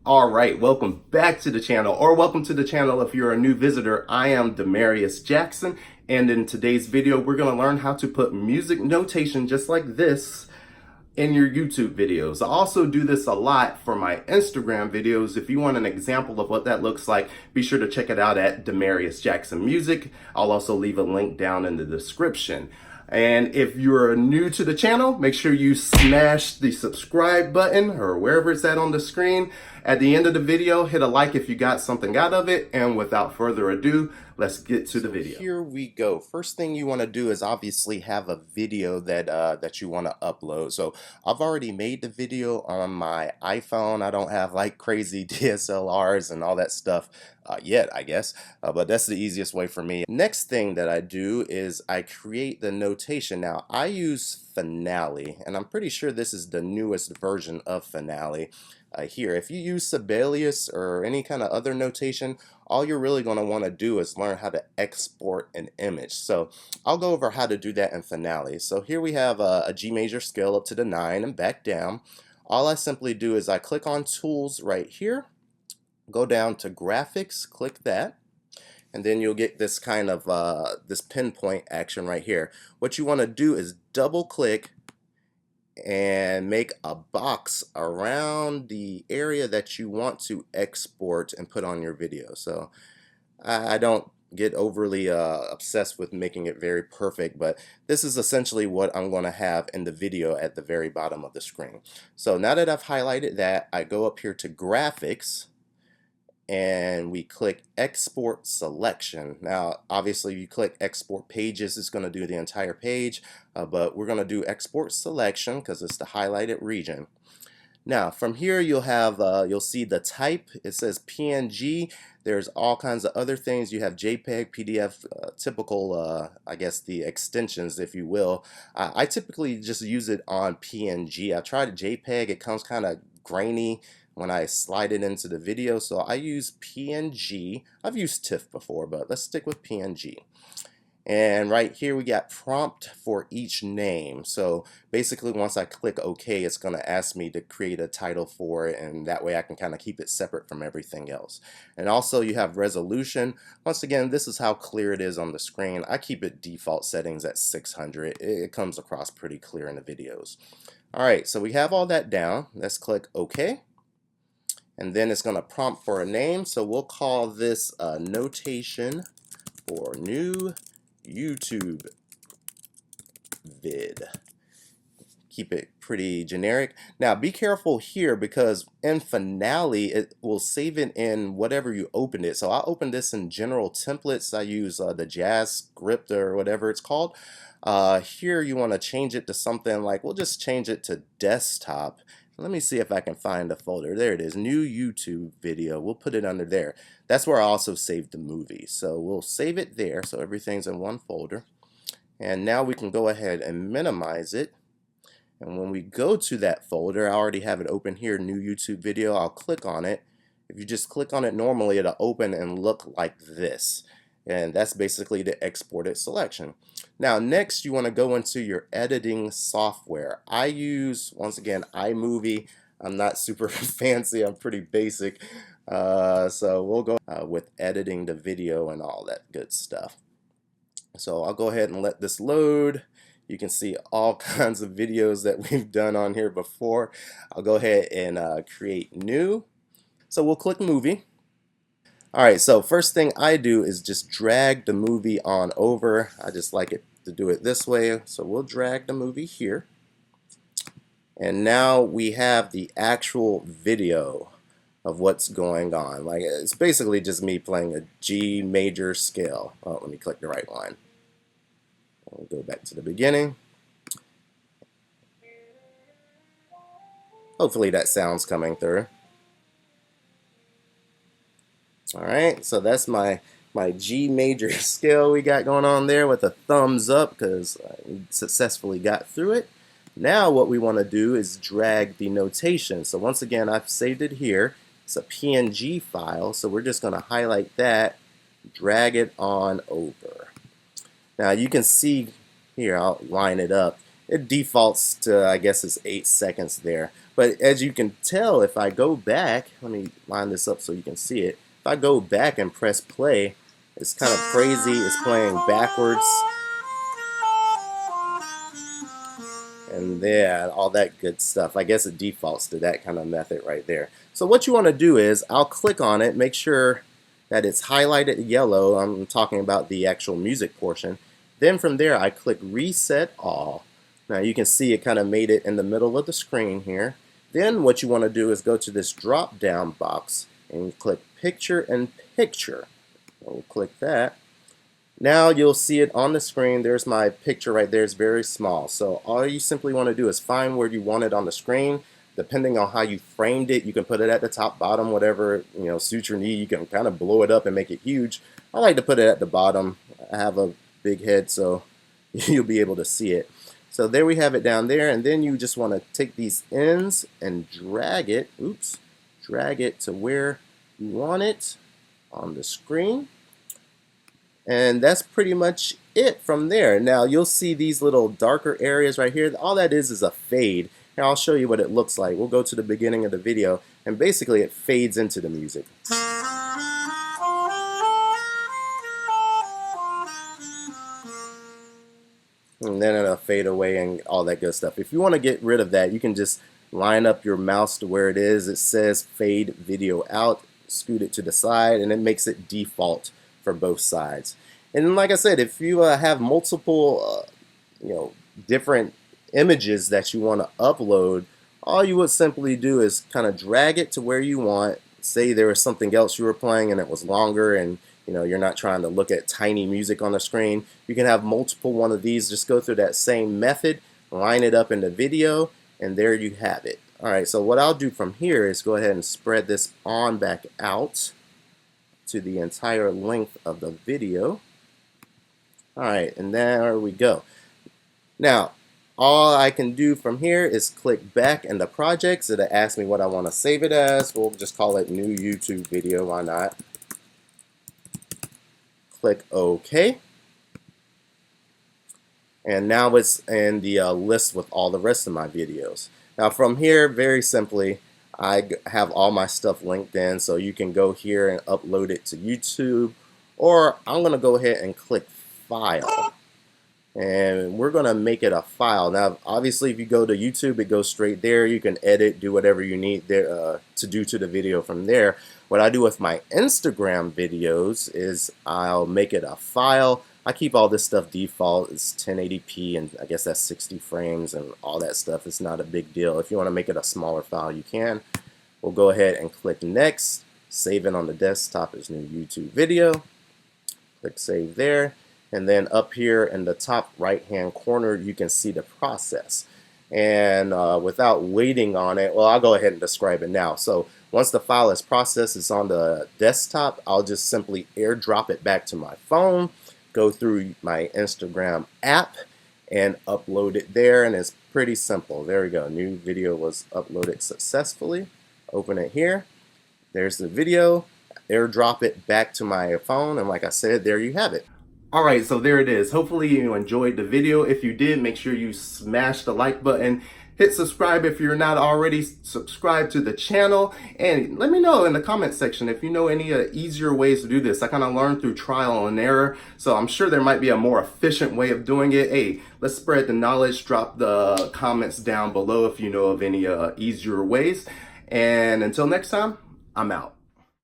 All right, welcome back to the channel, or welcome to the channel if you're a new visitor. I am DeMarius Jackson, and in today's video, we're going to learn how to put music notation just like this in your YouTube videos. I also do this a lot for my Instagram videos. If you want an example of what that looks like, be sure to check it out at DeMarius Jackson Music. I'll also leave a link down in the description. And if you're new to the channel, make sure you smash the subscribe button or wherever it's at on the screen. At the end of the video, hit a like if you got something out of it. And without further ado, let's get to the video. Here we go. First thing you want to do is obviously have a video that you want to upload. So I've already made the video on my iPhone. I don't have like crazy DSLRs and all that stuff yet, I guess, but that's the easiest way for me. Next thing that I do is I create the notation. Now I use Finale, and I'm pretty sure this is the newest version of Finale. Here, if you use Sibelius or any kind of other notation, all you're really going to want to do is learn how to export an image. So I'll go over how to do that in Finale. So here we have a G major scale up to the 9 and back down. All I simply do is I click on Tools right here, go down to Graphics, click that, and then you'll get this kind of this pinpoint action right here. What you want to do is double click and make a box around the area that you want to export and put on your video. So I don't get overly obsessed with making it very perfect, but this is essentially what I'm going to have in the video at the very bottom of the screen. So now that I've highlighted that, I go up here to Graphics and we click Export Selection. Now obviously you click Export Pages, it's going to do the entire page, but we're going to do Export Selection because it's the highlighted region. Now from here you'll have you'll see the type. It says PNG. There's all kinds of other things. You have JPEG, PDF, typical I guess the extensions, if you will. I typically just use it on PNG. I tried JPEG, it comes kind of grainy when I slide it into the video, so I use PNG. I've used TIFF before, but let's stick with PNG. And right here we got prompt for each name. So basically once I click OK, it's going to ask me to create a title for it, and that way I can kind of keep it separate from everything else. And also you have resolution. Once again, this is how clear it is on the screen. I keep it default settings at 600. It comes across pretty clear in the videos. Alright, so we have all that down. Let's click OK. And then it's going to prompt for a name. So we'll call this notation for new YouTube vid. Keep it pretty generic. Now be careful here because in Finale it will save it in whatever you opened it. So I opened this in general templates. I use the Jazz script or whatever it's called. Here you want to change it to something like, we'll just change it to desktop. Let me see if I can find the folder. There it is, new YouTube video. We'll put it under there. That's where I also saved the movie. So we'll save it there so everything's in one folder. And now we can go ahead and minimize it. And when we go to that folder, I already have it open here, new YouTube video. I'll click on it. If you just click on it normally, it'll open and look like this. And that's basically the exported selection. Now next you want to go into your editing software. I use, once again, iMovie. I'm not super fancy, I'm pretty basic. So we'll go with editing the video and all that good stuff. So I'll go ahead and let this load. You can see all kinds of videos that we've done on here before. I'll go ahead and create new. So we'll click movie. Alright, so first thing I do is just drag the movie on over. I just like it to do it this way. So we'll drag the movie here. And now we have the actual video of what's going on. Like, it's basically just me playing a G major scale. Oh, let me click the right one. We'll go back to the beginning. Hopefully that sound's coming through. Alright, so that's my G major scale we got going on there with a thumbs up because I successfully got through it. Now what we want to do is drag the notation. So once again, I've saved it here. It's a PNG file, so we're just going to highlight that, drag it on over. Now you can see here, I'll line it up. it defaults to, I guess it's 8 seconds there. But as you can tell, if I go back, let me line this up so you can see it. If I go back and press play, it's kind of crazy. It's playing backwards. And yeah, all that good stuff. I guess it defaults to that kind of method right there. So what you want to do is, I'll click on it, make sure that it's highlighted yellow. I'm talking about the actual music portion. Then from there, I click Reset All. Now you can see it kind of made it in the middle of the screen here. Then what you want to do is go to this drop down box and click Picture in Picture. We'll click that. Now you'll see it on the screen. There's my picture right there. It's very small. So all you simply want to do is find where you want it on the screen. Depending on how you framed it, you can put it at the top, bottom, whatever suits your need. You can kind of blow it up and make it huge. I like to put it at the bottom. I have a big head, so you'll be able to see it. So there we have it down there, and then you just want to take these ends and drag it. Drag it to where you want it on the screen. And that's pretty much it from there. Now you'll see these little darker areas right here. All that is a fade. Here, I'll show you what it looks like. We'll go to the beginning of the video, and basically it fades into the music. And then it'll fade away and all that good stuff. If you want to get rid of that, you can just line up your mouse to where it is. It says fade video out, scoot it to the side, and it makes it default for both sides. And like I said, if you have multiple different images that you want to upload, all you would simply do is kind of drag it to where you want. Say there was something else you were playing and it was longer, and you're not trying to look at tiny music on the screen. You can have multiple one of these. Just go through that same method, line it up in the video, and there you have it. Alright, so what I'll do from here is go ahead and spread this on back out to the entire length of the video. Alright, and there we go. Now, all I can do from here is click back in the projects. It'll ask me what I want to save it as. We'll just call it new YouTube video, why not? Click OK. And now it's in the list with all the rest of my videos. Now from here, very simply, I have all my stuff linked in, so you can go here and upload it to YouTube, or I'm going to go ahead and click File, and we're going to make it a file. Now obviously if you go to YouTube, it goes straight there. You can edit, do whatever you need there to do to the video from there. What I do with my Instagram videos is I'll make it a file. I keep all this stuff default. It's 1080p, and I guess that's 60 frames and all that stuff. It's not a big deal. If you want to make it a smaller file, you can. We'll go ahead and click Next. Save it on the desktop as new YouTube video. Click Save there. And then up here in the top right hand corner, you can see the process. And without waiting on it, well, I'll go ahead and describe it now. So once the file is processed, it's on the desktop, I'll just simply airdrop it back to my phone, go through my Instagram app, and upload it there. And it's pretty simple. There we go. New video was uploaded successfully. Open it here. There's the video. Airdrop it back to my phone. And like I said, there you have it. Alright, so there it is. Hopefully you enjoyed the video. If you did, make sure you smash the like button. Hit subscribe if you're not already subscribed to the channel. And let me know in the comment section if you know any easier ways to do this. I kind of learned through trial and error, so I'm sure there might be a more efficient way of doing it. Hey, let's spread the knowledge. Drop the comments down below if you know of any easier ways. And until next time, I'm out.